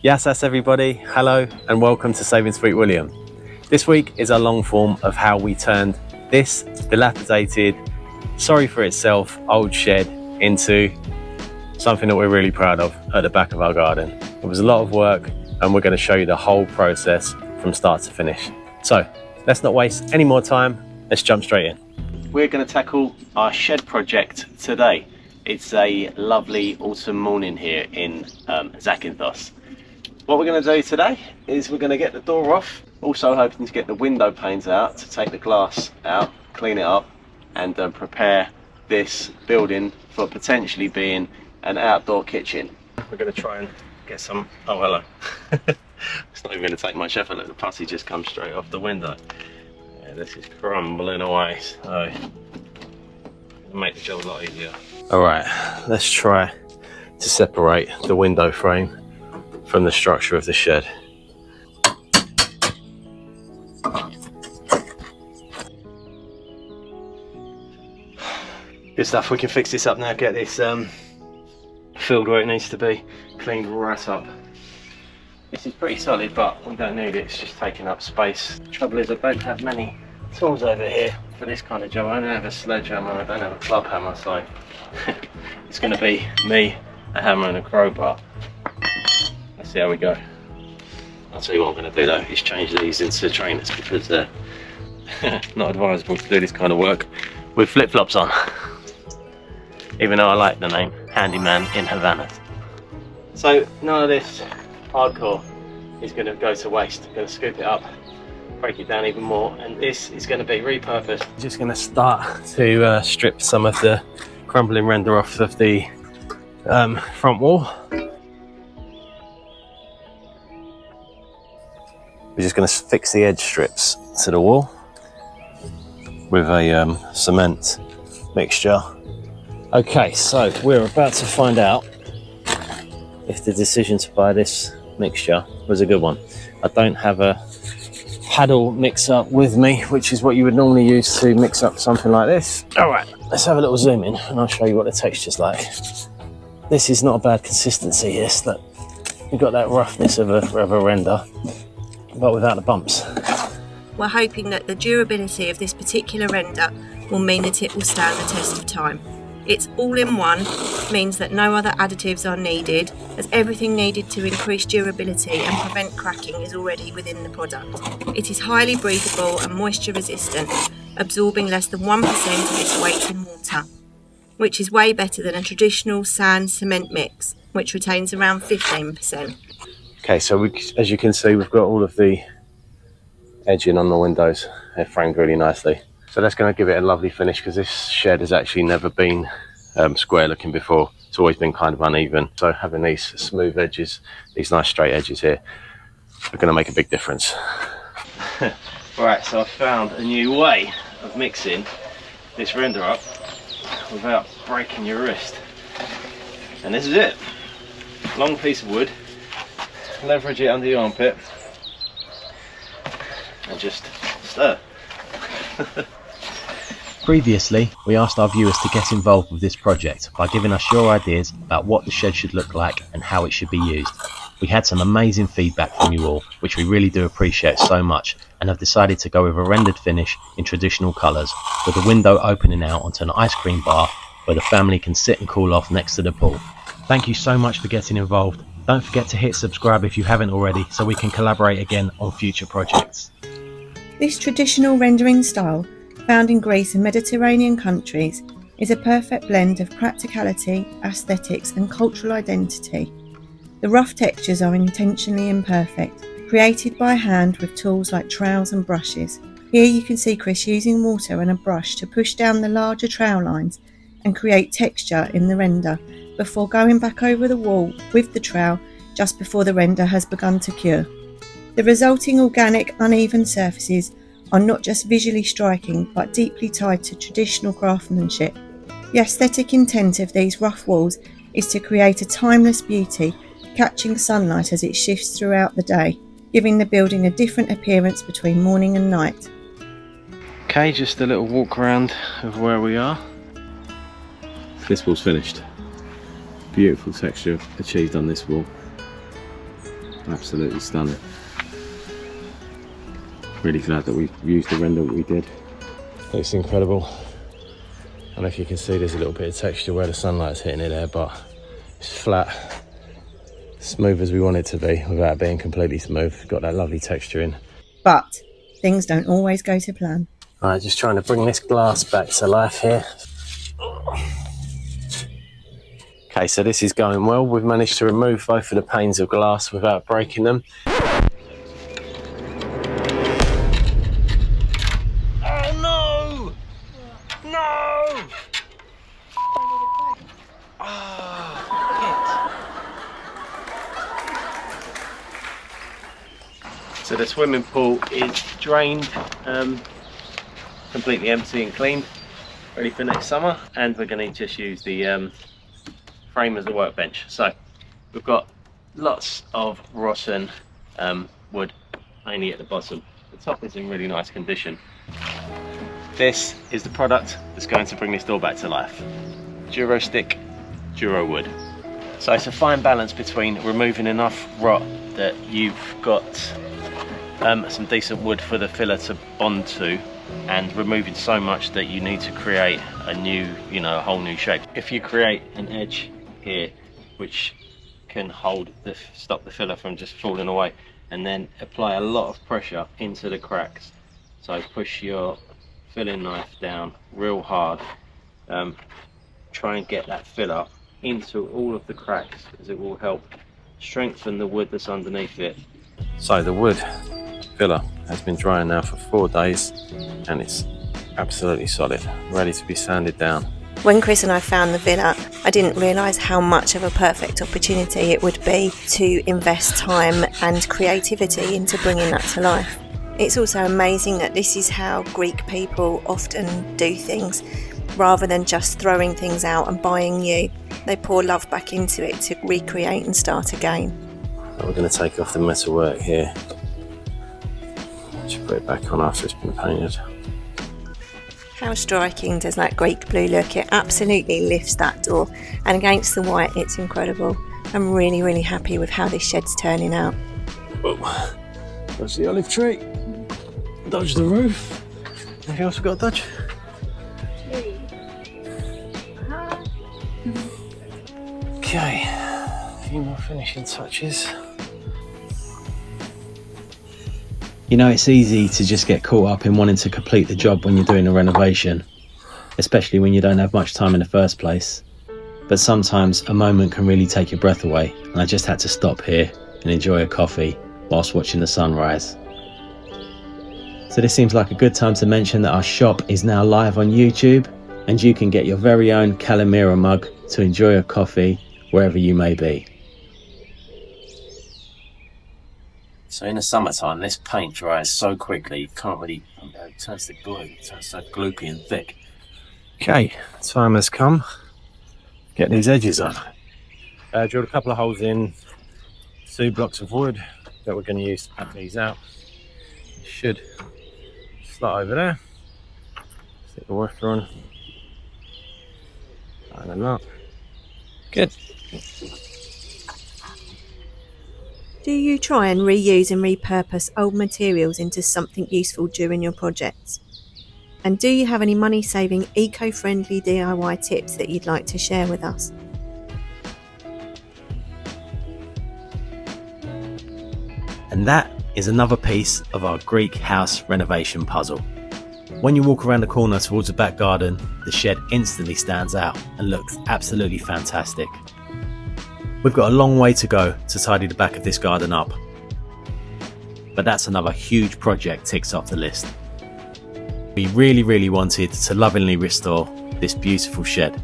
Yes, that's everybody. Hello and welcome to Saving Sweet William. This week is a long form of how we turned this dilapidated, sorry for itself, old shed into something that we're really proud of at the back of our garden. It was a lot of work and we're going to show you the whole process from start to finish. So let's not waste any more time. Let's jump straight in. We're going to tackle our shed project today. It's a lovely autumn morning here in Zakynthos. What we're going to do today is we're going to get the door off, also hoping to get the window panes out to take the glass out, clean it up and prepare this building for potentially being an outdoor kitchen. We're going to try and get some, oh hello, it's not even going to take much effort, look, the putty just comes straight off the window. Yeah, this is crumbling away, so it'll make the job a lot easier. Alright, let's try to separate the window frame from the structure of the shed. Good stuff, we can fix this up now, get this filled where it needs to be, cleaned right up. This is pretty solid, but we don't need it, it's just taking up space. The trouble is I don't have many tools over here for this kind of job. I don't have a sledgehammer, I don't have a club hammer, so it's going to be me, a hammer and a crowbar. Let's see how we go. I'll tell you what I'm going to do though, is change these into trainers because they're not advisable to do this kind of work with flip-flops on. Even though I like the name, Handyman in Havana. So none of this hardcore is going to go to waste. I'm going to scoop it up, break it down even more, and this is going to be repurposed. I'm just going to start to strip some of the crumbling render off of the front wall. We're just going to fix the edge strips to the wall with a cement mixture. Okay, so we're about to find out if the decision to buy this mixture was a good one. I don't have a paddle mixer with me, which is what you would normally use to mix up something like this. All right, let's have a little zoom in and I'll show you what the texture's like. This is not a bad consistency here. Look, you've got that roughness of a render, but without the bumps. We're hoping that the durability of this particular render will mean that it will stand the test of time. It's all-in-one, means that no other additives are needed, as everything needed to increase durability and prevent cracking is already within the product. It is highly breathable and moisture resistant, absorbing less than 1% of its weight in water, which is way better than a traditional sand-cement mix, which retains around 15%. Okay, so as you can see, we've got all of the edging on the windows. They're framed really nicely. So that's going to give it a lovely finish because this shed has actually never been square looking before. It's always been kind of uneven. So having these smooth edges, these nice straight edges here, are going to make a big difference. Right, so I found a new way of mixing this render up without breaking your wrist. And this is it. Long piece of wood, leverage it under the armpit and just stir. Previously, we asked our viewers to get involved with this project by giving us your ideas about what the shed should look like and how it should be used. We had some amazing feedback from you all, which we really do appreciate so much, and have decided to go with a rendered finish in traditional colours, with the window opening out onto an ice cream bar where the family can sit and cool off next to the pool. Thank you so much for getting involved. Don't forget to hit subscribe if you haven't already, so we can collaborate again on future projects. This traditional rendering style, found in Greece and Mediterranean countries, is a perfect blend of practicality, aesthetics and cultural identity. The rough textures are intentionally imperfect, created by hand with tools like trowels and brushes. Here you can see Chris using water and a brush to push down the larger trowel lines and create texture in the render, before going back over the wall with the trowel just before the render has begun to cure. The resulting organic, uneven surfaces are not just visually striking, but deeply tied to traditional craftsmanship. The aesthetic intent of these rough walls is to create a timeless beauty, catching sunlight as it shifts throughout the day, giving the building a different appearance between morning and night. Okay, just a little walk around of where we are. This wall's finished. Beautiful texture achieved on this wall. Absolutely stunning. Really glad that we used the render that we did. It's incredible. I don't know if you can see there's a little bit of texture where the sunlight's hitting it there, but it's flat, smooth as we want it to be without being completely smooth. Got that lovely texture in. But things don't always go to plan. Alright, just trying to bring this glass back to life here. Okay, so this is going well. We've managed to remove both of the panes of glass without breaking them. Oh no! No! So the swimming pool is drained, completely empty and clean, ready for next summer, and we're going to just use the frame as a workbench. So we've got lots of rotten wood, mainly at the bottom. The top is in really nice condition. This is the product that's going to bring this door back to life. DuroStick Duro Wood. So it's a fine balance between removing enough rot that you've got some decent wood for the filler to bond to, and removing so much that you need to create a new, a whole new shape. If you create an edge here which can stop the filler from just falling away, and then apply a lot of pressure into the cracks, so push your filling knife down real hard, try and get that filler into all of the cracks, because it will help strengthen the wood that's underneath it. So the wood filler has been drying now for 4 days and it's absolutely solid, ready to be sanded down. When Chris and I found the villa, I didn't realise how much of a perfect opportunity it would be to invest time and creativity into bringing that to life. It's also amazing that this is how Greek people often do things. Rather than just throwing things out and buying new, they pour love back into it to recreate and start again. So we're going to take off the metalwork here. Just put it back on after it's been painted. How striking does that Greek blue look? It absolutely lifts that door, and against the white it's incredible. I'm really, really happy with how this shed's turning out. Oh, dodge the olive tree, dodge the roof. Anything else we've got to dodge? Okay, a few more finishing touches. You know, it's easy to just get caught up in wanting to complete the job when you're doing a renovation, especially when you don't have much time in the first place. But sometimes a moment can really take your breath away, and I just had to stop here and enjoy a coffee whilst watching the sunrise. So this seems like a good time to mention that our shop is now live on YouTube, and you can get your very own Kalimera mug to enjoy a coffee wherever you may be. So in the summertime, this paint dries so quickly, you can't really, it turns to glue, it turns so gloopy and thick. Okay, time has come. Get these edges on. Drilled a couple of holes in 2 blocks of wood that we're going to use to pack these out. Should slot over there. Stick the worker on. Tighten them up. Good. Do you try and reuse and repurpose old materials into something useful during your projects? And do you have any money-saving, eco-friendly DIY tips that you'd like to share with us? And that is another piece of our Greek house renovation puzzle. When you walk around the corner towards the back garden, the shed instantly stands out and looks absolutely fantastic. We've got a long way to go to tidy the back of this garden up, but that's another huge project ticked off the list. We really wanted to lovingly restore this beautiful shed.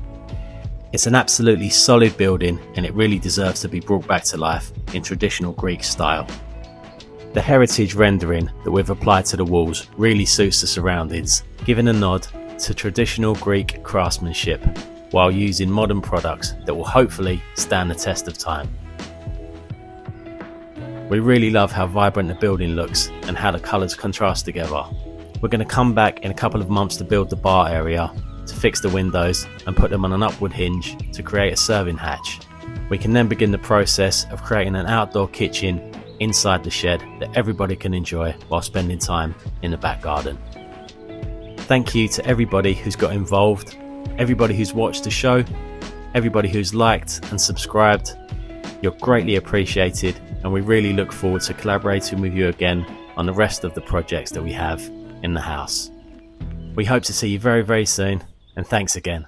It's an absolutely solid building and it really deserves to be brought back to life in traditional Greek style. The heritage rendering that we've applied to the walls really suits the surroundings, giving a nod to traditional Greek craftsmanship while using modern products that will hopefully stand the test of time. We really love how vibrant the building looks and how the colours contrast together. We're going to come back in a couple of months to build the bar area, to fix the windows and put them on an upward hinge to create a serving hatch. We can then begin the process of creating an outdoor kitchen inside the shed that everybody can enjoy while spending time in the back garden. Thank you to everybody who's got involved, everybody who's watched the show, everybody who's liked and subscribed. You're greatly appreciated, and we really look forward to collaborating with you again on the rest of the projects that we have in the house. We hope to see you very, very soon, and thanks again.